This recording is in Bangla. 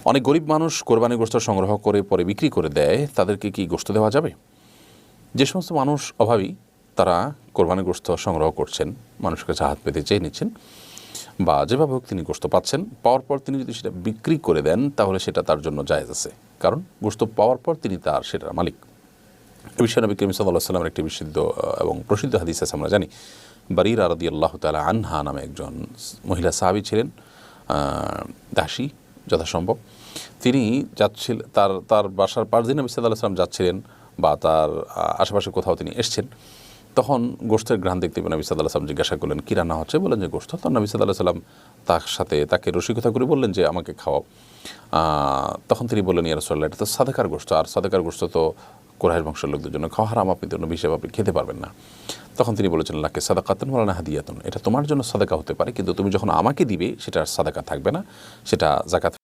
অনেক গরিব মানুষ কোরবানি গোশত সংগ্রহ করে পরে বিক্রি করে দেয়, তাদেরকে কি গোশত দেওয়া যাবে? যে সমস্ত মানুষ অভাবী তারা কোরবানি গোশত সংগ্রহ করছেন, মানুষের কাছে হাত পেতে চেয়ে নিচ্ছেন, বা যেভাবে হোক তিনি গোশত পাচ্ছেন, পাওয়ার পর তিনি যদি সেটা বিক্রি করে দেন তাহলে সেটা তার জন্য জায়েজ আছে, কারণ গোশত পাওয়ার পর তিনি তার সেটার মালিক। এ বিষয়ে নবী করিম সাল্লাল্লাহু আলাইহি ওয়াসাল্লামের একটি বিশুদ্ধ এবং প্রসিদ্ধ হাদিস আছে, আমরা জানি। বারিরা রাদিয়াল্লাহু তাআলা আনহা নামে একজন মহিলা সাহাবী ছিলেন, দাসী যথাসম্ভব। তিনি যাচ্ছিলেন তার বাসার পাশ দিয়ে নবী সাল্লাল্লাহু আলাইহি ওয়াসাল্লাম যাচ্ছিলেন, বা তার আশেপাশে কোথাও তিনি এসছেন। তখন গোশতের ঘ্রাণ দেখতে পেয়ে নবী সাল্লাল্লাহু আলাইহি ওয়াসাল্লাম জিজ্ঞাসা করলেন, কী রান্না হচ্ছে? বললেন যে গোশত। তখন নবী সাল্লাল্লাহু আলাইহি ওয়াসাল্লাম তাকে রসিকতা করে বললেন যে আমাকে খাওয়াও। তখন তিনি বললেন, ইয়া রাসূলুল্লাহ, এটা তো সাদেকার গোশত, আর সাদেকার গোশত তো কুরাইশ বংশের লোকদের জন্য খাওয়া হারাম, আপনি তো নবী হিসেবে আপনি খেতে পারবেন না। তখন তিনি বলেছেন, লাকে সাদাকাতুন ওয়া লানা হাদিয়াতুন, এটা তোমার জন্য সাদাকা হতে পারে, কিন্তু তুমি যখন আমাকে দিবে সেটা সাদাকা থাকবে না, সেটা যাকাত